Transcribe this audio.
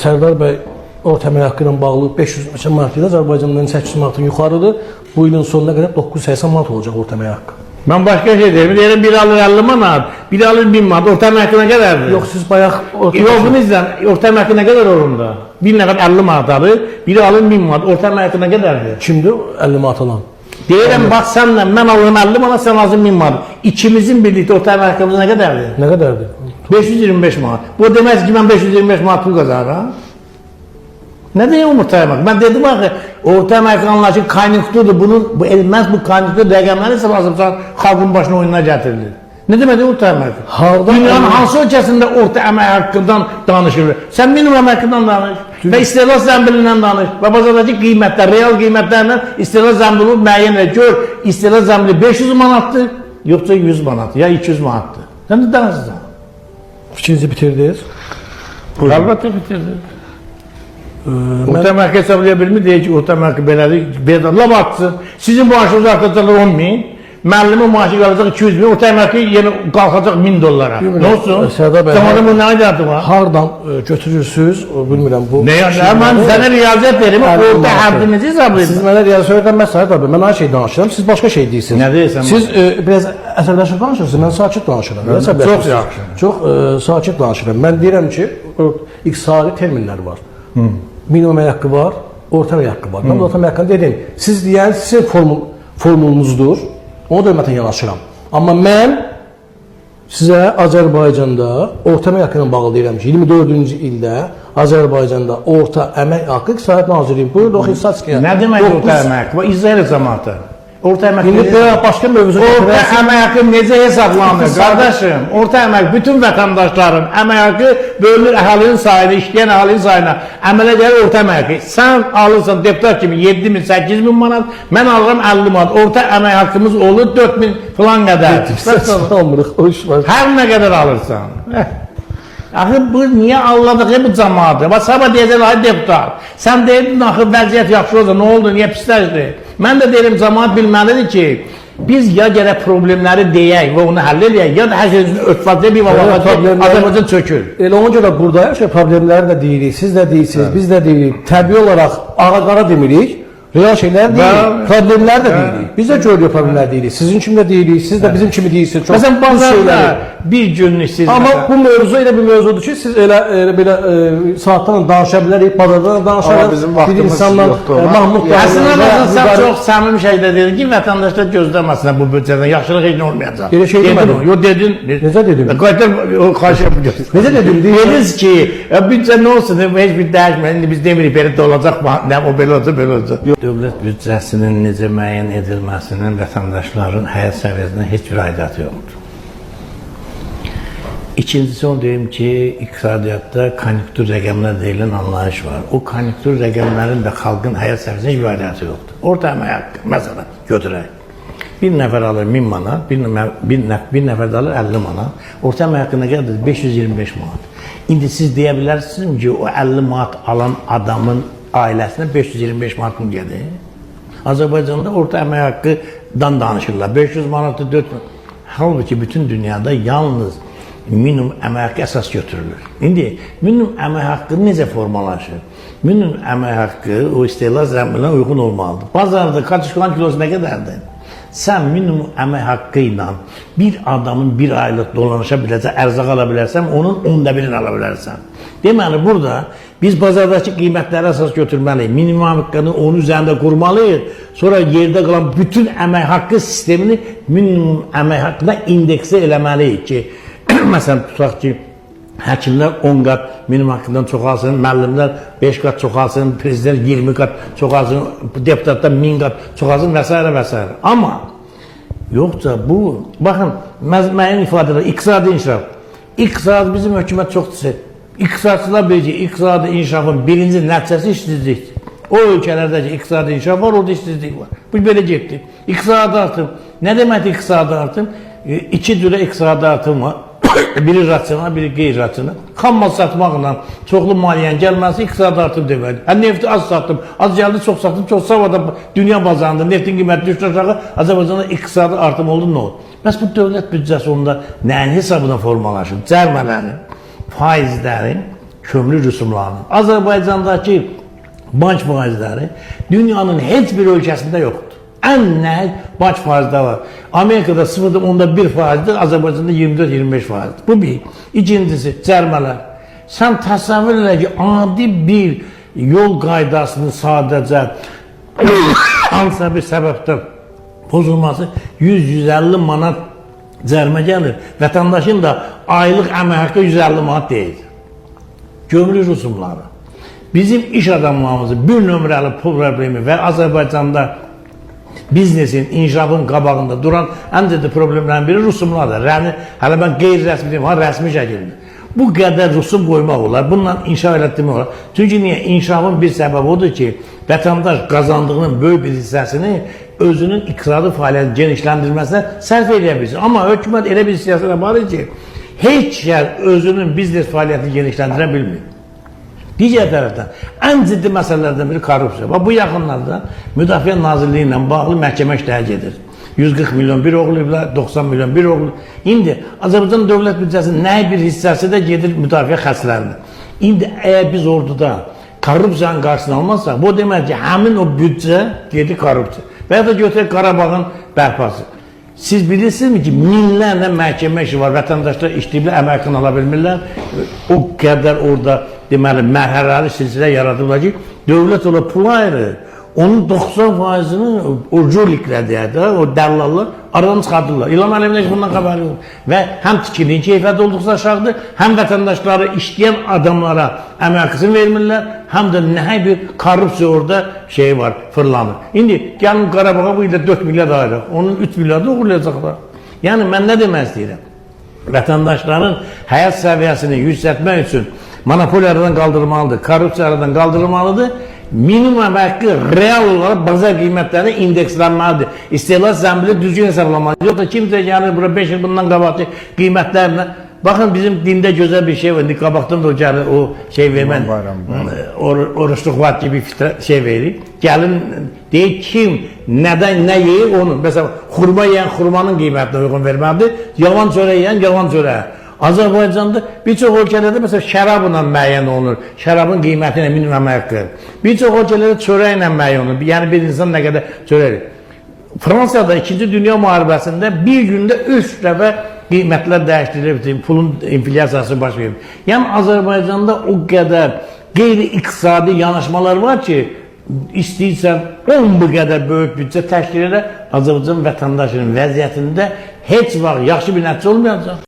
Sərdar bəy orta əmək haqqı ilə bağlı 500 manat idi, Azərbaycandan 800 manatın yuxarıdır. Bu ilin sonuna qədər 980 manat olacaq orta əmək haqqı. Ben başka şey derim. Derim biri alır 50 manat, biri alır 1000 manat. Orta əmək haqqı nə qədərdir? Yox, siz bayaq Yox, bunu izlən. Orta əmək haqqı nə qədər orunda? Bir nəfər 50 manat alır, biri alır 1000 manat. Orta əmək haqqı nə qədərdir? kimdir 50 manat alan? Deyirəm, bax sənlə mən alıram 50 manat, sən alırsan 1000 manat. İkimizin birlikdə orta əmək haqqımız nə qədərdir? Nə qədərdir? 525 manat. Bu deməz ki, mən 525 manat pul qazanıram. Ne diyeyim orta emek? Ben dedim ki orta emek anlayışı kaynaklıdır. Bu elmez bu kaynaklı rəqəmləri hesablasın halkın başına oyununa getirilir. Ne demek orta emek? Dünyanın hansı ölkəsində orta emek hakkından danışılır? Sen minimum emek hakkından danış. Ve istihdam zəmbilindən danış. Ve bazardaki qiymətlər, real qiymətlərindən istihdam zəmbili müəyyən et. Gör, istihdam zəmbili 500 manattır, yoksa 100 manat ya 200 manattır. Sen de danışsın. Fikrinizi bitirdiniz. Elbette bitirdim. Orta əmək hesablaya bilmir, deyir ki, orta əmək belədir, bedalla baksın. Sizin maaşınız artacaqlar 10.000, müəllimin maaşı qalacaq 200.000, orta əmək yenə qalxacaq 1000 dollara. Nə olsun? Zamanın bu nə aidiyyatı var? Hardan götürürsünüz, bilmirəm bu. Ne yani? Mən sənə riyaziyyat verim, orta həddinizi hesablayın. Siz mənə riyaziyyat öyrənməz Sərdar bəy, mən aynı şey danışıram, siz başqa şey deyirsiniz. Nə deyirsən? Siz biraz əsəbləşib danışırsınız, mən sakit danışıram. Çox yaxşı. Çox sakit danışıram. Mən deyirəm ki, iqtisadi terminlər var. Minimum əmək haqqı var, orta əmək haqqı var. Mən orta əmək haqqını dedim. Siz deyən sizin formulunuzdur. Ona da hörmətlə yanaşıram. Amma mən sizə Azərbaycanda orta əmək haqqı ilə bağlı deyirəm ki, 24-cü ildə Azərbaycanda orta əmək haqqı İqtisadiyyat Nazirliyi buyurdu oxuyun statistikaya. Nə demək orta əmək haqqı? Bu izah elə cəmaata. Orta əmək haqqı başqa mövzu. Orta əmək haqqı necə hesablanır qardaşım? Orta əmək bütün vətəndaşların əmək haqqı bölünür əhalinin sayına, işləyən əhalinin sayına. Əmələ gəlir orta əmək haqqı. Sən alırsan deputat kimi 7.000, 8.000 manat, mən alıram 50 manat. Orta əmək haqqımız olur 4.000 falan qədər. Hər nə qədər alırsan. Axı bu niyə anladığı bu cəmaatı? Bax sabah deyəcək ay deputat. Sən deyirdin axı vəziyyət yaxşı oldu, nə oldu, niyə pisləşdi? Mən də deyirəm cəmaat bilməlidir ki, biz ya gərək problemləri deyək və onu həll edək, ya da hər şeyin örtbasıya bir vaxtda Azərbaycan çökür. Elə ona görə burada hər şey problemləri də deyirik, siz də deyirsiniz, biz də deyirik. Təbii olaraq ağa-qara demirik. Real şeyler değil, problemler de değil. Biz de görüyor problemler değil. Sizin kimi de değil, siz de bizim kimi değilsiniz. Mesela bazılarında bir günlük siz... Ama bu mevzu elə bir mevzudur ki, siz elə saatdan danışabilirsiniz, pazardan danışabilirsiniz. Bir insanlar Mahmud... Aslında sen çok samimi şeyde dedin ki, vatandaşlar gözləməsinlər bu bütçeden, yaxşılıq heç nə olmayacaq. Elə şey demedim. Yo dedin... Necə dedim? Karşı yapacağız. Necə dedim? Dediniz ki, bütçe ne olsun, heç bir dəyişməyən, biz demirik, belə de olacaq, o belə olacaq, belə olacaq. Dövlət büdcəsinin necə müəyyən edilməsinin vətəndaşların həyat səviyyəsinə heç bir aidiyyatı yoxdur. İkincisi onu deyim ki, iqtisadiyyatda konjunktur rəqəmlər deyilən anlayış var. O konjunktur rəqəmlərin də xalqın həyat səviyyəsinə heç bir aidiyyatı yoxdur. Orta əmək haqqı, məsələn, götürək. Bir nəfər alır 1000 manat, bir nəfər də alır 50 manat. Orta əmək haqqı nə qədərdir? 525 manat. İndi siz deyə bilərsiniz ki, o 50 manat alan adamın ailəsinə 525 manat pul gedir. Azərbaycanda orta əmək haqqıdan danışırlar. 500 manatı 4 manat. Halbuki bütün dünyada yalnız minimum əmək haqqı əsas götürülür. İndi minimum əmək haqqı necə formalaşır? Minimum əmək haqqı o istehlak zəmbilinə uyğun olmalıdır. Bazarda kartuşkanın kilosu nə qədərdir? Sən minimum əmək haqqı ilə bir adamın bir aylıq dolanışa biləcək, ərzaq ala bilərsən, onun 1/10'ını ala bilərsən. Deməli, burada biz bazardakı qiymətləri əsas götürməliyik. Minimum haqqını onun üzərində qurmalıyıq. Sonra yerdə qalan bütün əmək haqqı sistemini minimum əmək haqqına indeksə eləməliyik ki, məsələn, tutaq ki, həkimlər 10 qat minimum haqqından çox alsın, müəllimlər 5 qat çox alsın, prezident 20 qat çox alsın, deputatlar 1000 qat çox alsın və s. və s. Amma yoxsa bu, baxın, müəyyən ifadələr, iqtisadi inkişaf. İqtisadi bizim hökumət çox desək. İqtisadçılar bilir ki, iqtisadi inkişafın birinci nəticəsi işsizlikdir. O ölkələrdəki iqtisadi inkişaf var, orada işsizlik var. Bu belə getdi. İqtisadi artım. Nə deməkdir iqtisadi artım? İki cürə iqtisadi artım var. Biri rasyonel, biri qeyri-rasyonel. Xammal satmaqla çoxlu maliyyənin gəlməsi iqtisadi artım deməkdir. Hə, nefti az satdım, az gəldi, çox satdım, çox savada dünya bazarında neftin qiyməti düşdü aşağı, Azərbaycanda iqtisadi artım oldu, nə oldu? Bəs bu dövlət büdcəsi onda nəyin hesabına formalaşır? Cərmələrin, faizlərin, kömür rüsumlarının. Azərbaycandakı bank faizləri dünyanın heç bir ölkəsində yoxdur. Ən nəhəng bank faizləri var. Amerikada 0.1 faizdir, Azərbaycanda 24-25 faizdir. Bu bir. İkincisi, cərmələr. Sən təsəvvür elə ki, adi bir yol qaydasını sadəcə hansısa bir səbəbdən pozulması 100-150 manat cərimə gəlir. Vətəndaşın da aylıq əmək haqqı 150 manat deyil. Gömrük rüsumları. Bizim iş adamlarımızın bir nömrəli pul problemi və Azərbaycanda biznesin, inşaatın qabağında duran ən ciddi problemlərin biri rüsumlardır. Yəni, hələ mən qeyri-rəsmi deyim, rəsmi şəkildə. Bu qədər rüsum qoymaq olar, bununla inşa etdirmək olar. Çünki niyə? İnşaatın bir səbəbi odur ki, vətəndaş qazandığının böyük bir hissəsini özünün iqtisadi fəaliyyətin genişləndirməsinə sərf edə bilsin. Amma hökumət elə bir siyasət aparır ki, heç kəs özünün biznes fəaliyyətini genişləndirə bilmir. Digər tərəfdən, ən ciddi məsələlərdən biri korrupsiya. Bu yaxınlarda Müdafiə Nazirliyi ilə bağlı məhkəmə işləri gedir. 140 milyon bir oğluyublar, 90 milyon bir oğlu. İndi Azərbaycan dövlət büdcəsinin nə bir hissəsi də gedir müdafiə xərclərinə. İndi əgər biz orduda korrupsiyanın qarşısını almazsaq, bu demək ki, həmin o büdcə gedir korrupsiya. Və ya da götürək Qarabağın bərpası. Siz bilirsinizmi ki, minlərlə məhkəmə işi var, vətəndaşlar işləyiblər, əmək haqqını ala bilmirlər. O qədər orada deməli, mərhələli silsilə yaradıblar ki, dövlət ola pul ayırır. Onun 90%'ını o jurliklər deyək də, o dəllallar aradan çıxardırlar. İlham Əliyevin heç bundan xəbəri yox. Və həm tikilinin keyfiyyəti olduqca aşağıdır, həm vətəndaşları işləyən adamlara əmək haqqısını vermirlər, həm də nəhəng bir korrupsiya orada şey var, fırlanır. İndi gəlin Qarabağa bu ildə 4 milyard ayıraq, onun 3 milyardı uğurlayacaqlar. Yəni mən nə demək istəyirəm? Vətəndaşların həyat səviyyəsini yüksəltmək üçün monopoliyalardan qaldırılmalıdır, korrupsiya aradan qaldırılmalıdır. Minimum əmək haqqı real olaraq bazar qiymətləri indekslənməlidir. İstehlak zəmbili düzgün hesablanmalıdır. Yoxsa kimsə gəlir bura 5 il bundan qabaqki qiymətlərlə. Baxın bizim dində gözəl bir şey var. İndi qabaqdan da o gəlir o şey vermən. Oruçluq vaat gibi şey verir. Gəlin deyir kim nədən nə yeyir onu. Məsələn xurma yeyən xurmanın qiymətinə uyğun verməlidir. Yavan çörək yeyən yavan çörək. Azərbaycanda bir çox ölkələrdə məsələn şərabla müəyyən olunur. Şərabın qiyməti ilə minimum əmək haqqı. Bir çox ölkələrdə çörəklə müəyyən olunur. Yəni bir insan nə qədər çörək. Fransada 2-ci Dünya müharibəsində bir gündə 3 dəfə qiymətlər dəyişdirilib, pulun inflyasiyası baş verib. Yəni Azərbaycanda o qədər qeyri-iqtisadi yanaşmalar var ki, istəyirsən 10 bu qədər böyük büdcə təşkil edə Azərbaycan vətəndaşının vəziyyətində heç vaxt yaxşı bir nəticə olmayacaq.